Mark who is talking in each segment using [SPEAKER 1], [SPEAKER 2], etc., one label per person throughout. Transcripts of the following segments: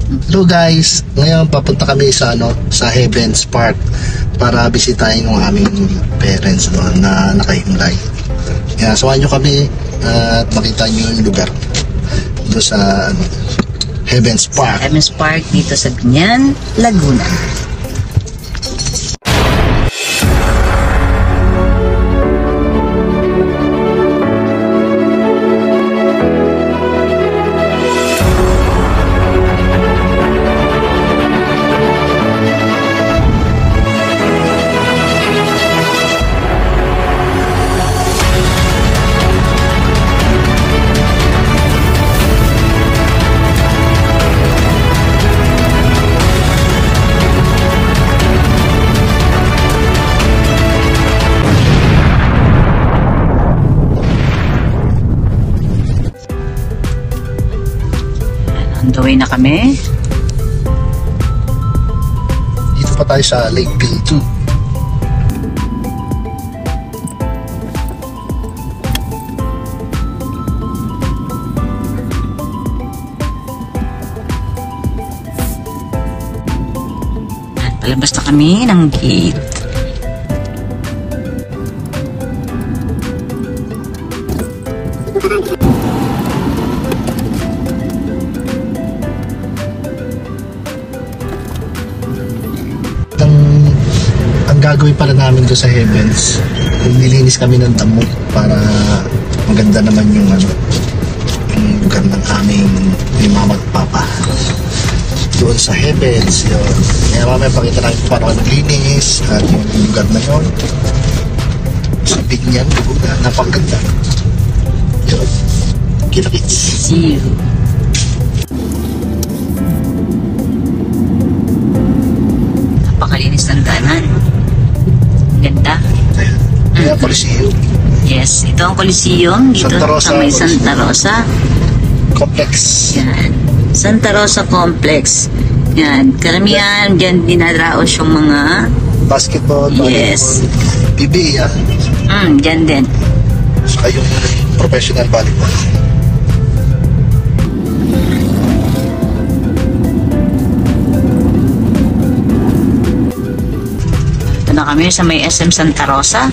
[SPEAKER 1] Hello guys, ngayon papunta kami sa sa Heavens Park para bisitahin yung aming parents doon na nakahimlay. Kaya samahan nyo kami at makita nyo yung lugar doon sa Heavens Park.
[SPEAKER 2] Heavens Park dito sa Biñan, Laguna. On the way na kami.
[SPEAKER 1] Dito pa tayo sa Lake P2.
[SPEAKER 2] Palabas na kami ng gate.
[SPEAKER 1] Ang gagawin pala namin doon sa Heavens, nilinis kami ng damo para maganda naman yung lugar ng aming ni mama at papa doon sa Heavens yun. Kaya mamaya pakita namin kung paano naglinis at yung lugar na yun sa Biñan, Laguna, napakaganda yun. Kita-kits.
[SPEAKER 2] See you. Napakalinis ng daanan. Ganda.
[SPEAKER 1] Kaya Coliseum
[SPEAKER 2] Yes, ito ang Coliseum dito
[SPEAKER 1] Santa Rosa,
[SPEAKER 2] sa may Santa Rosa.
[SPEAKER 1] Complex.
[SPEAKER 2] Yan. Santa Rosa Complex. Yan. Karamihan dyan dinaraos yung mga
[SPEAKER 1] Basketball,
[SPEAKER 2] yes.
[SPEAKER 1] volleyball, PBA
[SPEAKER 2] Dyan din.
[SPEAKER 1] saka yung professional volleyball.
[SPEAKER 2] Ito na kami sa may SM Santa Rosa.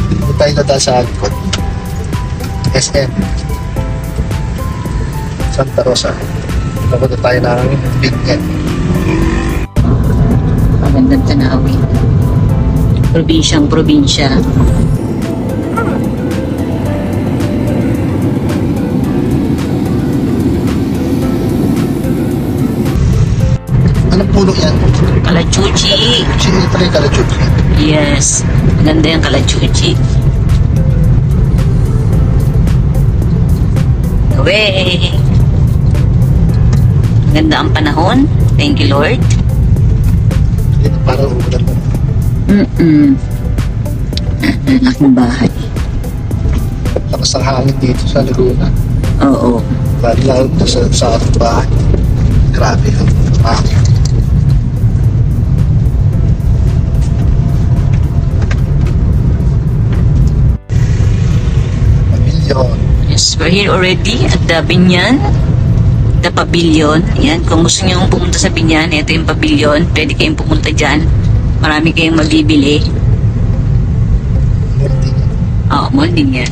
[SPEAKER 1] Dito tayo na sa likod. SM Santa Rosa. Papunta tayo ng Biñan.
[SPEAKER 2] Magandang tanawin. Probinsyang probinsya.
[SPEAKER 1] Anong puno yan?
[SPEAKER 2] Kalachuchi.
[SPEAKER 1] Ito pala yung Kalachuchi.
[SPEAKER 2] Yes. Maganda yung Kalachuchi. Away! Maganda ang panahon. Thank you, Lord.
[SPEAKER 1] Dito parang umulan mo.
[SPEAKER 2] Aking bahay.
[SPEAKER 1] Lakas ang hangin dito sa Laguna.
[SPEAKER 2] Oo.
[SPEAKER 1] Lalo sa ating bahay. Grabe ang hangin. Pavilion.
[SPEAKER 2] Yes, we're here already at the Biñan. The Pavilion. Yan, kung gusto nyo pumunta sa Biñan, ito yung Pavilion. Pwede kayong pumunta dyan. Marami kayong mabibili. Oo, mall din yan.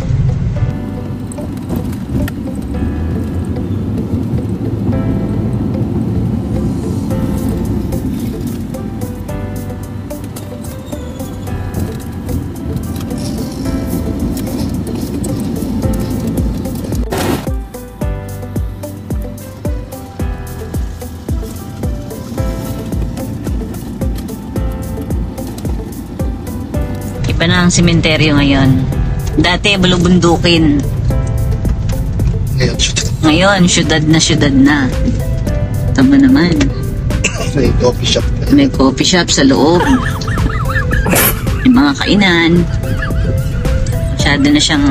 [SPEAKER 2] Iba na ang sementeryo ngayon. Dati bulubundukin. Ngayon, syudad na. Tama naman.
[SPEAKER 1] May coffee shop.
[SPEAKER 2] May coffee shop sa loob. May mga kainan. Masyado na siyang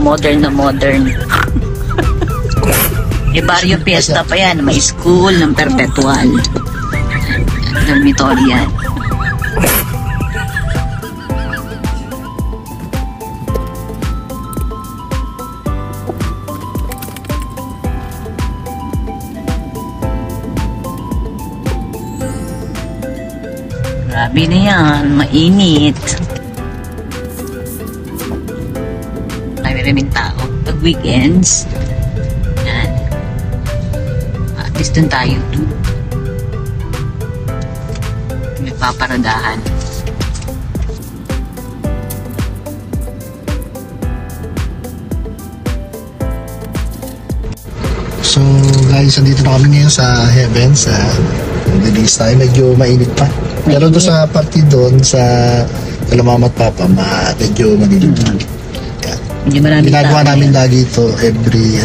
[SPEAKER 2] modern na modern. May barrio fiesta pa yan. May school ng perpetual. Dormitory yan. Sabi na yan, mainit. Maraming tao. Pag weekends, yan. At least dun tayo. May paparadahan.
[SPEAKER 1] So guys, andito na kami ngayon sa Heavens. Nag-release tayo, medyo mainit pa. Pero doon sa party doon, sa kala mama at papa, medyo malilim pa.
[SPEAKER 2] Hindi marami
[SPEAKER 1] Ginagawa
[SPEAKER 2] tao.
[SPEAKER 1] namin lagi ito every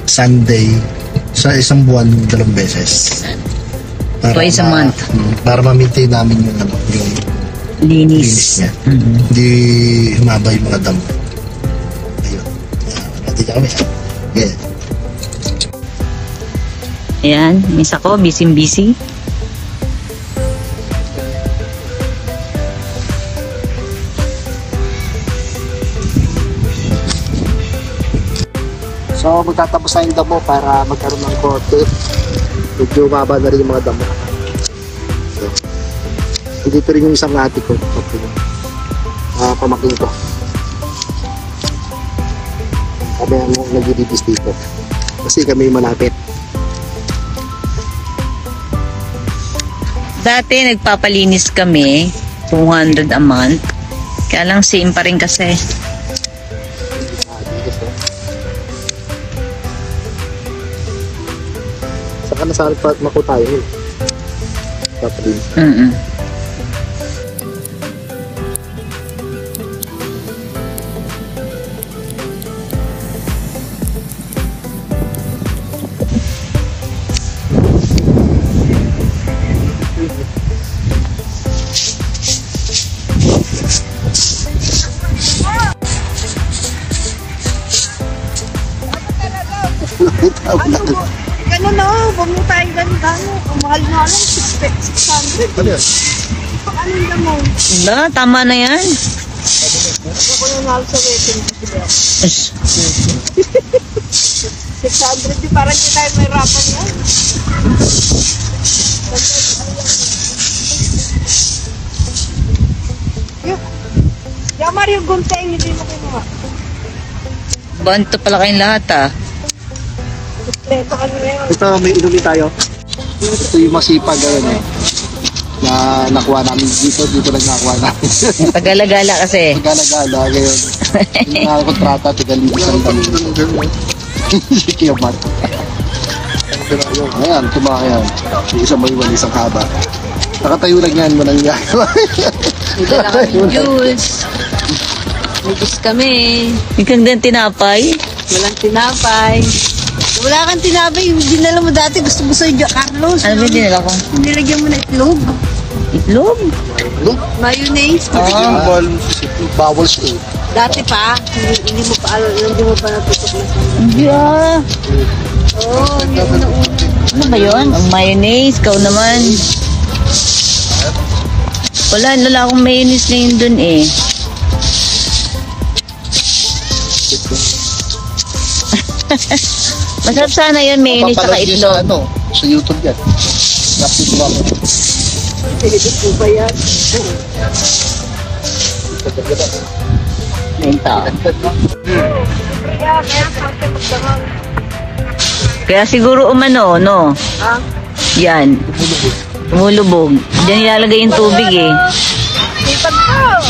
[SPEAKER 1] Sunday. Sa isang buwan, 2 beses.
[SPEAKER 2] Twice a month.
[SPEAKER 1] Para ma-maintain namin yung, yung linis
[SPEAKER 2] Linis.
[SPEAKER 1] niya. Hindi humaba yung mga damo. Ayun. Ready kami. Yeah.
[SPEAKER 2] Ayan, miss ako, busy.
[SPEAKER 1] So, magtatapos na yung damo para magkaroon ng korte. Medyo mababa na rin yung mga damo. So, andito rin yung isang ate ko. Pamakin ko. Kami ang nag-release dito. Kasi kami malapit.
[SPEAKER 2] Dati nagpapalinis kami, 200 a month. Kaya lang same pa rin kasi.
[SPEAKER 1] Saka nasalit pa at mako tayo. Papalin.
[SPEAKER 2] Mm-mm.
[SPEAKER 3] Gano'n na, huwag mo tayong ganda. Ang mahal na lang, 600.
[SPEAKER 1] Ano yan?
[SPEAKER 3] Pag anong damo?
[SPEAKER 2] Wala, tama na yan.
[SPEAKER 3] Ako yung mahal sa wedding. 600 di parang di tayo may rapan yan. Yamar yung gunteng, hindi mo kinuha.
[SPEAKER 2] Banto pala kayong lahat ah.
[SPEAKER 3] Kompleto kami ngayon.
[SPEAKER 1] Ito, may inumin tayo. Ito yung masipag na nakuha namin dito lang nakuha namin.
[SPEAKER 2] Pagala-gala kasi.
[SPEAKER 1] Gala-gala ngayon. Yung nakakontrata, tiga-libis ang dami. Si Kiyomat. Ayan, tumakyan. Yung isang maliwan, isang haba. Nakatayo lang yan, walang gagawa.
[SPEAKER 2] Dala kami juice. Nagis kami. Ikaw din tinapay?
[SPEAKER 3] Walang tinapay. Wala kang tinapay. Yung dinala mo dati, gusto mo sa Carlos.
[SPEAKER 2] Ano ba yung dinala ko?
[SPEAKER 3] Nilagyan mo na itlog.
[SPEAKER 2] Itlog?
[SPEAKER 3] Mayonnaise.
[SPEAKER 1] Bawal siya.
[SPEAKER 3] Dati pa, hindi mo pa natutok na sa
[SPEAKER 2] Hindi ah.
[SPEAKER 3] Oo, hindi mo na ulo.
[SPEAKER 2] Ano ba yun? Ang mayonnaise, ikaw naman. Wala akong mayonnaise na yun dun eh. Masarap sana yun, mayonnaise saka
[SPEAKER 1] Papanood niyo
[SPEAKER 2] itlog.
[SPEAKER 1] sa YouTube yan. Napito ako.
[SPEAKER 3] Pinipit mo ba yan?
[SPEAKER 2] Ayun tao.
[SPEAKER 3] Kaya konti magdamang.
[SPEAKER 2] Kaya siguro umano, no?
[SPEAKER 3] Ha?
[SPEAKER 2] Yan. Tumulubog. Diyan ilalagay yung tubig eh.
[SPEAKER 3] Sipag ko!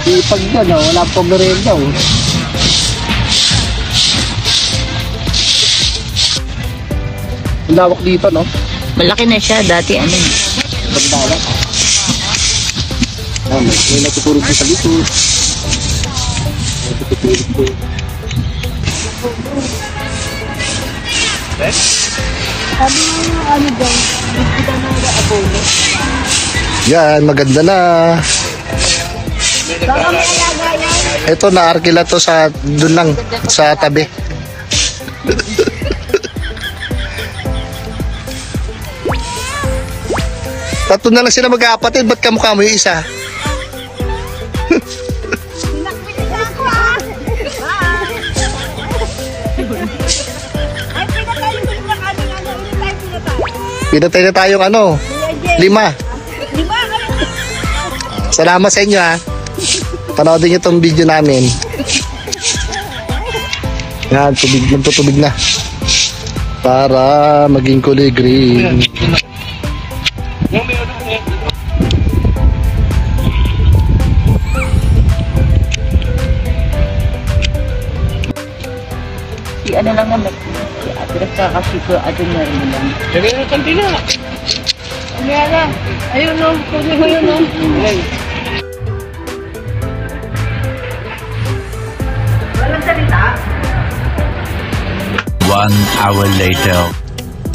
[SPEAKER 1] Ipag yan, wala pang merenda. Ang lawak dito, no?
[SPEAKER 2] Malaki na siya. Dati ano.
[SPEAKER 1] Pagdalak. May natutulog din sa likod. May natutulog din.
[SPEAKER 3] Sabi mo yung ano dyan, bigyan na nila abono.
[SPEAKER 1] Yan, maganda na.
[SPEAKER 3] Baka may alaga yan.
[SPEAKER 1] Ito, naarkila to sa, dun lang, sa tabi. Tatlo na lang sila mag-aapatid, ba't kamukha mo yung isa?
[SPEAKER 3] Pinakpilitan ako ah! Ay, pinatay yung pinakali nga na ulit tayo pinatay.
[SPEAKER 1] Pinatay na tayong ano, 5.
[SPEAKER 3] Lima kayo.
[SPEAKER 1] Salamat sa inyo ha. Panoodin niyo tong video namin. Yan, tubig na. Para maging kulay green.
[SPEAKER 2] Si ano lang naman, si Ate Raka kasi ko ato na rin lang.
[SPEAKER 3] Ayan. Ayun no. Kunin ko yun no.
[SPEAKER 4] 1 hour later.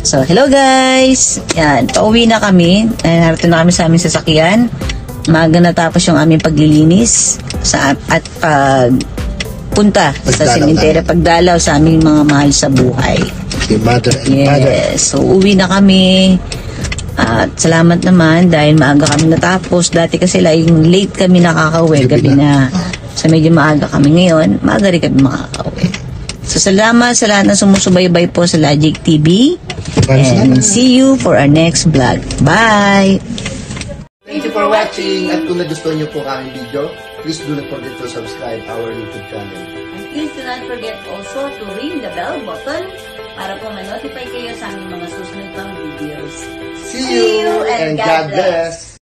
[SPEAKER 2] So, hello guys! Yan, pauwi na kami. Narito na kami sa aming sasakyan. Maaga natapos yung aming paglilinis at pagpunta sa
[SPEAKER 1] Pagdalaw
[SPEAKER 2] sementeryo, pagdalaw sa aming mga mahal sa buhay.
[SPEAKER 1] Si Mother and Father.
[SPEAKER 2] Yes, so uwi na kami. At salamat naman dahil maaga kami natapos. Dati kasi yung late kami nakakauwi, gabi na. So medyo maaga kami ngayon, maaga rin kami makakauwi. So salamat sa lahat na sumusubaybay po sa Logic TV. And see you for our next vlog. Bye!
[SPEAKER 1] Thank you for watching. At kung nagustuhan niyo po ang video, please do not forget to subscribe our YouTube channel.
[SPEAKER 2] And please do not forget also to ring the bell button para po ma-notify kayo sa aming mga susunod pang videos.
[SPEAKER 1] See you and God bless.